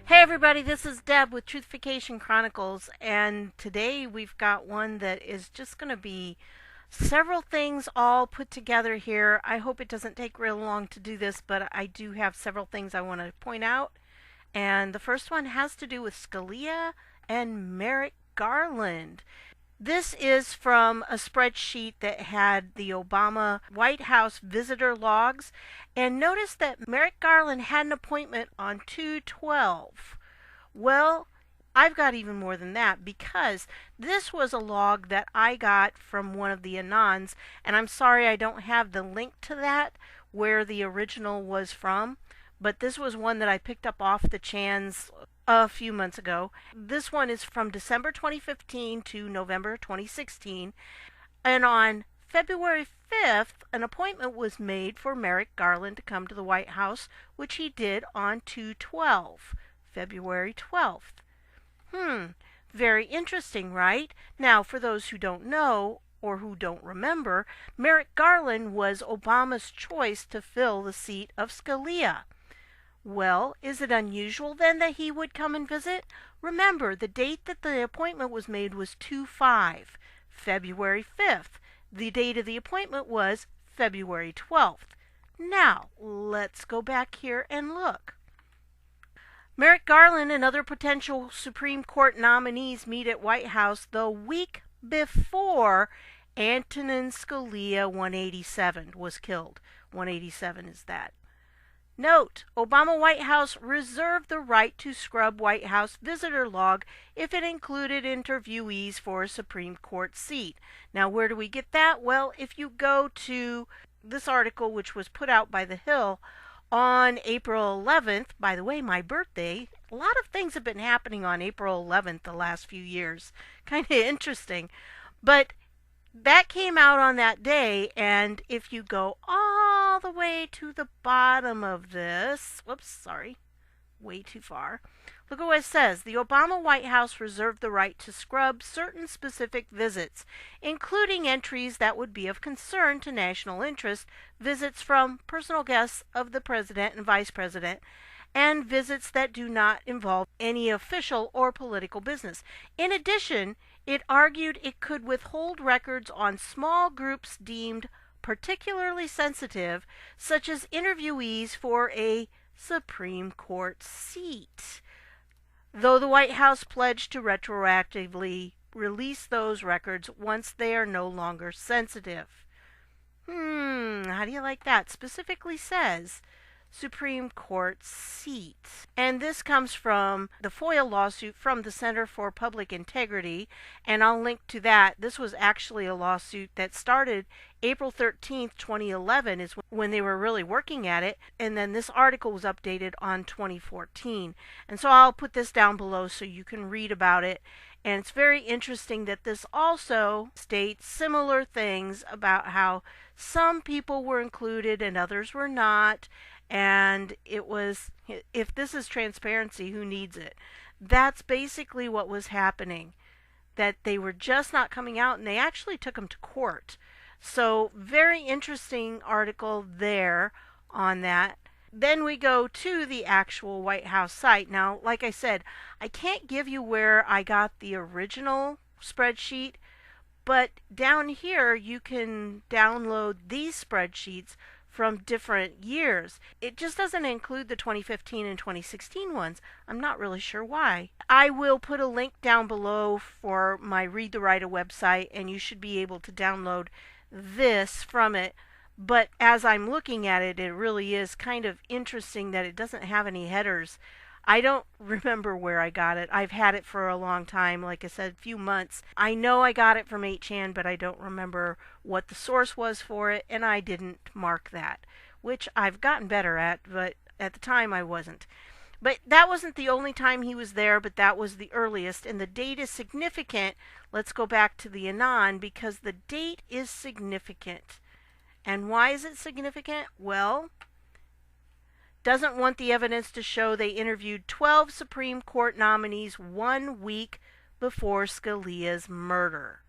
Hey everybody, this is Deb with Truthification Chronicles, and today we've got one that is just going to be several things all put together here. I hope it doesn't take real long to do this, but I do have several things I want to point out. And the first one has to do with Scalia and Merrick Garland. This is from a spreadsheet that had the Obama White House visitor logs. And notice that Merrick Garland had an appointment on 2/12. Well, I've got even more than that because this was a log that I got from one of the Anons. And I'm sorry I don't have the link to that where the original was from. But this was one that I picked up off the Chans a few months ago. This one is from December 2015 to November 2016. And on February 5th, an appointment was made for Merrick Garland to come to the White House, which he did on 2/12, February 12th. Very interesting, right? Now, for those who don't know, or who don't remember, Merrick Garland was Obama's choice to fill the seat of Scalia. Well, is it unusual then that he would come and visit? Remember, the date that the appointment was made was 2/5, February 5th. The date of the appointment was February 12th. Now, let's go back here and look. Merrick Garland and other potential Supreme Court nominees meet at White House the week before Antonin Scalia 187 was killed. 187 is that. Note, Obama White House reserved the right to scrub White House visitor log if it included interviewees for a Supreme Court seat. Now, where do we get that? Well, if you go to this article, which was put out by The Hill on April 11th, by the way, my birthday, a lot of things have been happening on April 11th the last few years. Kind of interesting. But that came out on that day, and if you go all the way to the bottom of this, whoops, sorry, way too far. Look at what it says. The Obama White House reserved the right to scrub certain specific visits, including entries that would be of concern to national interest, visits from personal guests of the president and vice president, and visits that do not involve any official or political business. In addition, it argued it could withhold records on small groups deemed particularly sensitive, such as interviewees for a Supreme Court seat, though the White House pledged to retroactively release those records once they are no longer sensitive. How do you like that? Specifically says Supreme Court seat. And this comes from the FOIA lawsuit from the Center for Public Integrity, and I'll link to that. This was actually a lawsuit that started April 13th, 2011 is when they were really working at it, and then this article was updated on 2014. And so I'll put this down below so you can read about it. And it's very interesting that this also states similar things about how some people were included and others were not. And it was, if this is transparency, who needs it? That's basically what was happening. That they were just not coming out, and they actually took them to court. So, very interesting article there on that. Then we go to the actual White House site. Now, like I said, I can't give you where I got the original spreadsheet, but down here you can download these spreadsheets from different years. It just doesn't include the 2015 and 2016 ones. I'm not really sure why. I will put a link down below for my Read the Writer website, and you should be able to download this from it. But as I'm looking at it, it really is kind of interesting that it doesn't have any headers. I don't remember where I got it. I've had it for a long time, like I said, a few months. I know I got it from 8chan, but I don't remember what the source was for it, and I didn't mark that, which I've gotten better at, but at the time I wasn't. But that wasn't the only time he was there, but that was the earliest, and the date is significant. Let's go back to the Anon, because the date is significant. And why is it significant? Well, doesn't want the evidence to show they interviewed 12 Supreme Court nominees 1 week before Scalia's murder.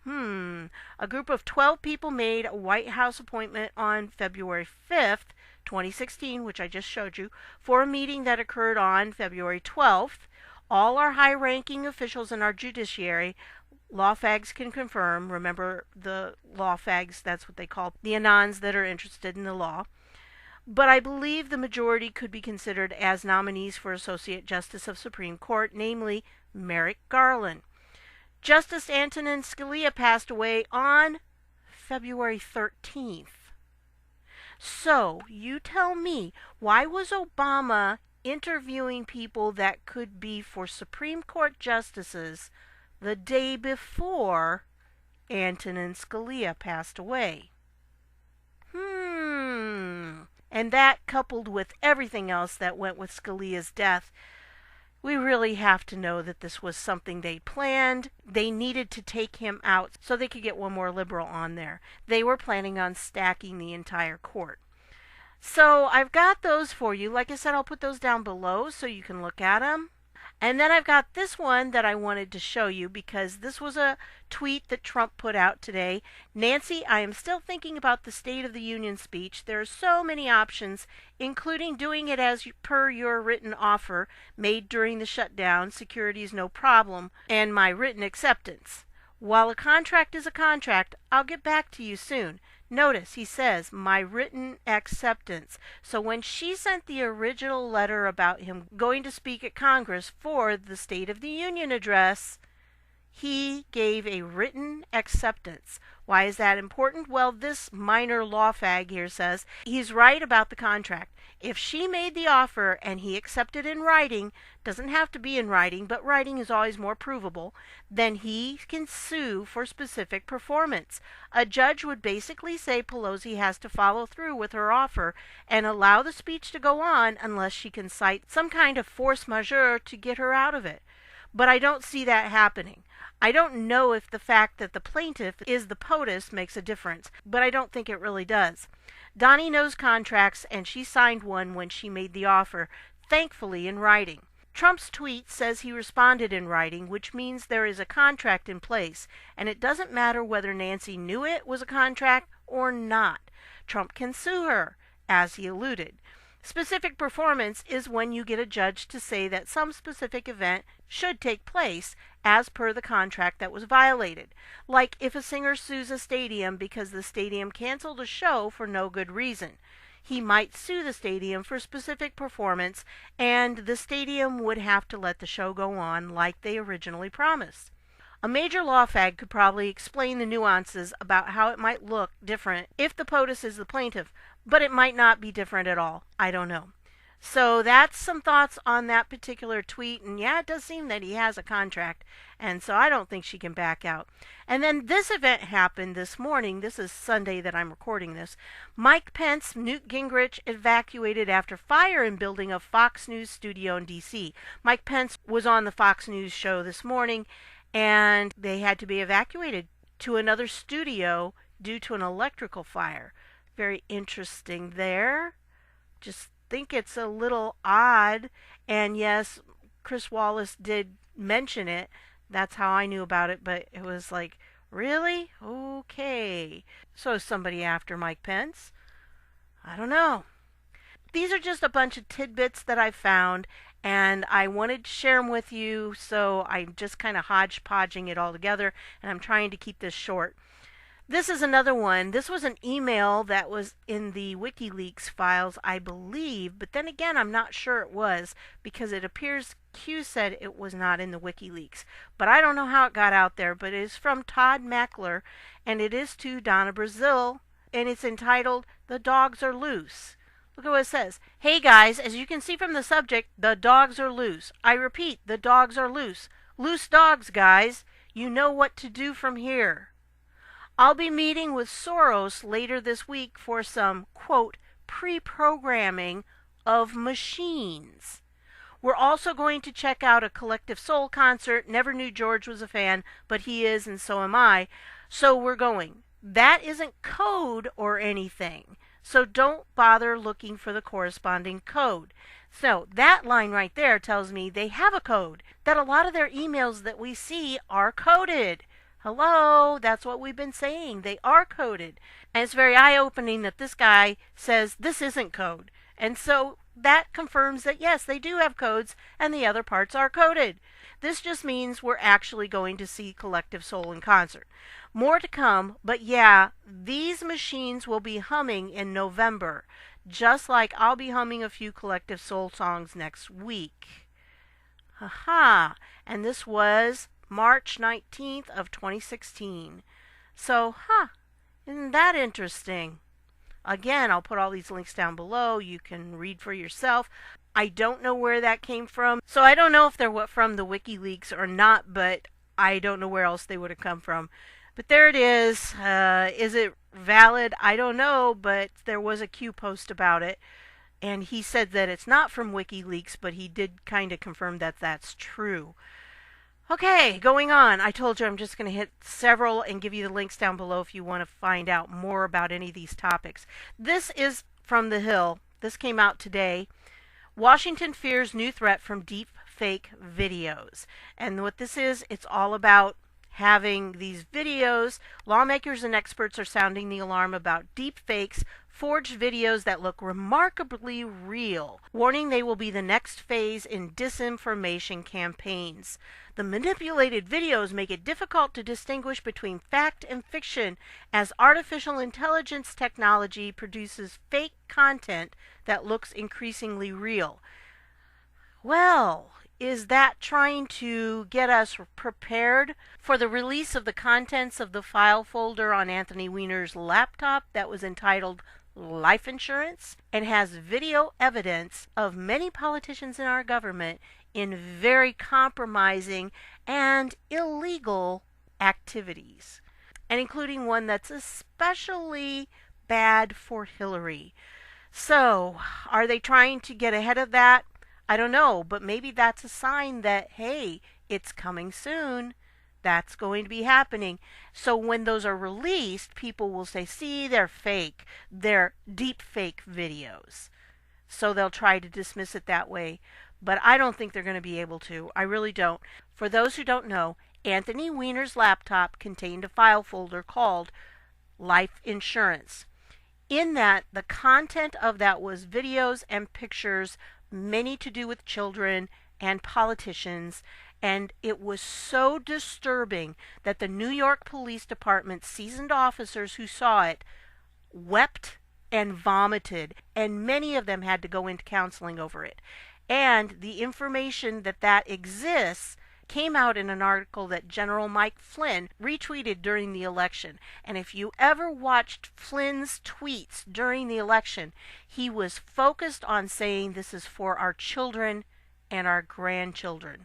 A group of 12 people made a White House appointment on February 5th 2016, which I just showed you, for a meeting that occurred on February 12th. All our high-ranking officials in our judiciary, law fags can confirm, remember the law fags, that's what they call the anons that are interested in the law, but I believe the majority could be considered as nominees for Associate Justice of Supreme Court, namely Merrick Garland. Justice Antonin Scalia passed away on February 13th. So, you tell me, why was Obama interviewing people that could be for Supreme Court justices the day before Antonin Scalia passed away? And that, coupled with everything else that went with Scalia's death, we really have to know that this was something they planned. They needed to take him out so they could get one more liberal on there. They were planning on stacking the entire court. So I've got those for you. Like I said, I'll put those down below so you can look at them. And then I've got this one that I wanted to show you because this was a tweet that Trump put out today. Nancy, I am still thinking about the State of the Union speech. There are so many options, including doing it as per your written offer made during the shutdown, security is no problem, and my written acceptance. While a contract is a contract, I'll get back to you soon. Notice he says, my written acceptance. So when she sent the original letter about him going to speak at Congress for the State of the Union address, he gave a written acceptance. Why is that important? Well, this minor law fag here says he's right about the contract. If she made the offer and he accepted in writing, doesn't have to be in writing, but writing is always more provable, then he can sue for specific performance. A judge would basically say Pelosi has to follow through with her offer and allow the speech to go on unless she can cite some kind of force majeure to get her out of it. But I don't see that happening. I don't know if the fact that the plaintiff is the POTUS makes a difference, but I don't think it really does. Donnie knows contracts, and she signed one when she made the offer, thankfully in writing. Trump's tweet says he responded in writing, which means there is a contract in place, and it doesn't matter whether Nancy knew it was a contract or not. Trump can sue her, as he alluded. Specific performance is when you get a judge to say that some specific event should take place as per the contract that was violated. Like if a singer sues a stadium because the stadium canceled a show for no good reason. He might sue the stadium for specific performance, and the stadium would have to let the show go on like they originally promised. A major law fag could probably explain the nuances about how it might look different if the POTUS is the plaintiff, but it might not be different at all. I don't know. So that's some thoughts on that particular tweet, and yeah, it does seem that he has a contract, and so I don't think she can back out. And then this event happened this morning. This is Sunday that I'm recording this. Mike Pence, Newt Gingrich evacuated after fire in building of Fox News studio in D.C. Mike Pence was on the Fox News show this morning, and they had to be evacuated to another studio due to an electrical fire. Very interesting there. Just think it's a little odd, and yes, Chris Wallace did mention it. That's how I knew about it, but it was like, really? Okay. So is somebody after Mike Pence? I don't know. These are just a bunch of tidbits that I found, and I wanted to share them with you, so I'm just kind of hodgepodging it all together, and I'm trying to keep this short. This is another one. This was an email that was in the WikiLeaks files, I believe, but then again, I'm not sure it was, because it appears Q said it was not in the WikiLeaks. But I don't know how it got out there, but it is from Todd Mackler, and it is to Donna Brazile, and it's entitled, "The Dogs Are Loose." Look at what it says. Hey guys, as you can see from the subject, the dogs are loose. I repeat, the dogs are loose. Loose dogs, guys. You know what to do from here. I'll be meeting with Soros later this week for some, quote, pre-programming of machines. We're also going to check out a Collective Soul concert. Never knew George was a fan, but he is, and so am I. So we're going. That isn't code or anything. So don't bother looking for the corresponding code. So that line right there tells me they have a code, that a lot of their emails that we see are coded. Hello, that's what we've been saying. They are coded. And it's very eye-opening that this guy says this isn't code. And so that confirms that yes, they do have codes and the other parts are coded. This just means we're actually going to see Collective Soul in concert. More to come, but yeah, these machines will be humming in November, just like I'll be humming a few Collective Soul songs next week. Haha, and this was March 19th of 2016. So, isn't that interesting? Again, I'll put all these links down below. You can read for yourself. I don't know where that came from. So I don't know if they're from the WikiLeaks or not, but I don't know where else they would have come from. But there it is. Is it valid? I don't know, but there was a Q post about it. And he said that it's not from WikiLeaks, but he did kind of confirm that that's true. Okay, going on. I told you I'm just going to hit several and give you the links down below if you want to find out more about any of these topics. This is from The Hill. This came out today. Washington fears new threat from deep fake videos. And what this is, it's all about having these videos. Lawmakers and experts are sounding the alarm about deep fakes, forged videos that look remarkably real, warning they will be the next phase in disinformation campaigns. The manipulated videos make it difficult to distinguish between fact and fiction as artificial intelligence technology produces fake content that looks increasingly real. Well, is that trying to get us prepared for the release of the contents of the file folder on Anthony Weiner's laptop that was entitled Life Insurance and has video evidence of many politicians in our government in very compromising and illegal activities, and including one that's especially bad for Hillary. So, are they trying to get ahead of that? I don't know, but maybe that's a sign that, hey, it's coming soon. That's going to be happening. So when those are released, people will say, see, they're fake. They're deep fake videos. So they'll try to dismiss it that way. But I don't think they're going to be able to. I really don't. For those who don't know, Anthony Weiner's laptop contained a file folder called Life Insurance. In that, the content of that was videos and pictures, many to do with children and politicians, and it was so disturbing that the New York Police Department's seasoned officers who saw it wept and vomited, and many of them had to go into counseling over it. And the information that exists came out in an article that General Mike Flynn retweeted during the election. And if you ever watched Flynn's tweets during the election, he was focused on saying this is for our children and our grandchildren.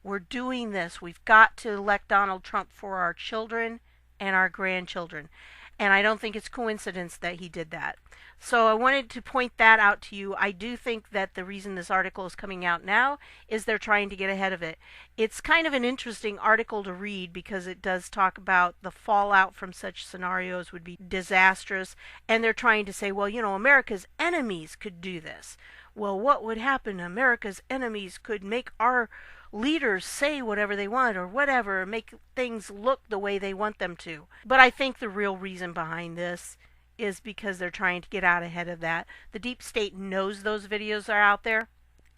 We're doing this. We've got to elect Donald Trump for our children and our grandchildren. And I don't think it's coincidence that he did that. So I wanted to point that out to you. I do think that the reason this article is coming out now is they're trying to get ahead of it. It's kind of an interesting article to read because it does talk about the fallout from such scenarios would be disastrous. And they're trying to say, well, you know, America's enemies could do this. Well, what would happen? America's enemies could make our leaders say whatever they want or whatever, make things look the way they want them to. But I think the real reason behind this is because they're trying to get out ahead of that. The deep state knows those videos are out there,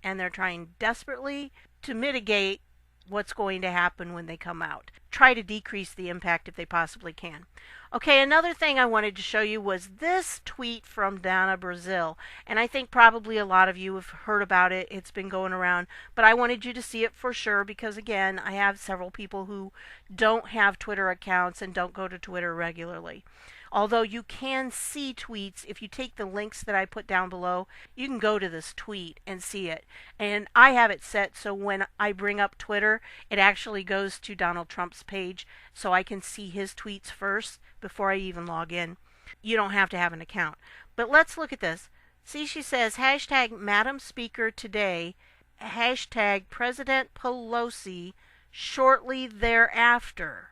and they're trying desperately to mitigate what's going to happen when they come out. Try to decrease the impact if they possibly can. Okay, another thing I wanted to show you was this tweet from Donna Brazile. And I think probably a lot of you have heard about it. It's been going around. But I wanted you to see it for sure because, again, I have several people who don't have Twitter accounts and don't go to Twitter regularly. Although you can see tweets, if you take the links that I put down below, you can go to this tweet and see it. And I have it set so when I bring up Twitter, it actually goes to Donald Trump's page so I can see his tweets first before I even log in. You don't have to have an account. But let's look at this. See, she says, hashtag Madam Speaker today, hashtag President Pelosi shortly thereafter.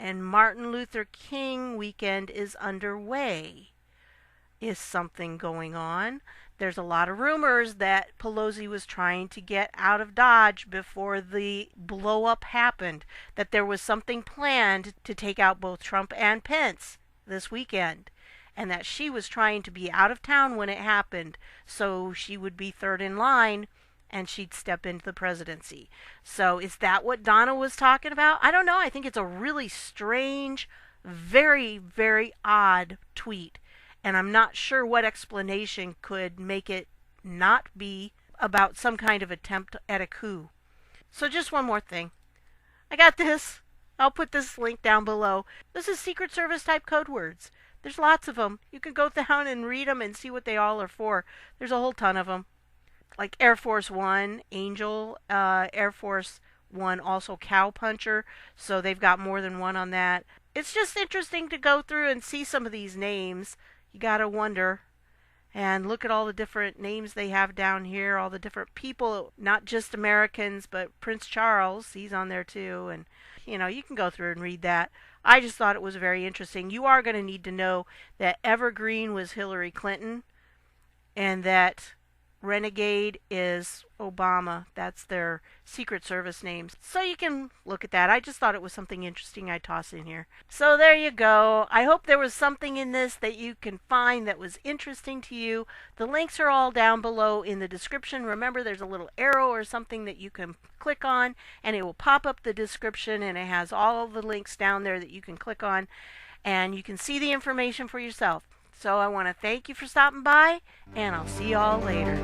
And Martin Luther King weekend is underway. Is something going on? There's a lot of rumors that Pelosi was trying to get out of Dodge before the blow up happened, that there was something planned to take out both Trump and Pence. this weekend, and that she was trying to be out of town when it happened so she would be third in line and she'd step into the presidency. So is that what Donna was talking about? I don't know. I think it's a really strange, very, very odd tweet. And I'm not sure what explanation could make it not be about some kind of attempt at a coup. So just one more thing. I got this. I'll put this link down below. This is Secret Service type code words. There's lots of them. You can go down and read them and see what they all are for. There's a whole ton of them. Like Air Force One, Angel, Air Force One, also Cowpuncher. So they've got more than one on that. It's just interesting to go through and see some of these names. You gotta wonder. And look at all the different names they have down here, all the different people, not just Americans, but Prince Charles, he's on there too. And, you can go through and read that. I just thought it was very interesting. You are going to need to know that Evergreen was Hillary Clinton and that Renegade is Obama. That's their Secret Service names. So you can look at that. I just thought it was something interesting I'd toss in here. So there you go. I hope there was something in this that you can find that was interesting to you. The links are all down below in the description. Remember, there's a little arrow or something that you can click on, and it will pop up the description, and it has all the links down there that you can click on, and you can see the information for yourself. So I want to thank you for stopping by, and I'll see y'all later.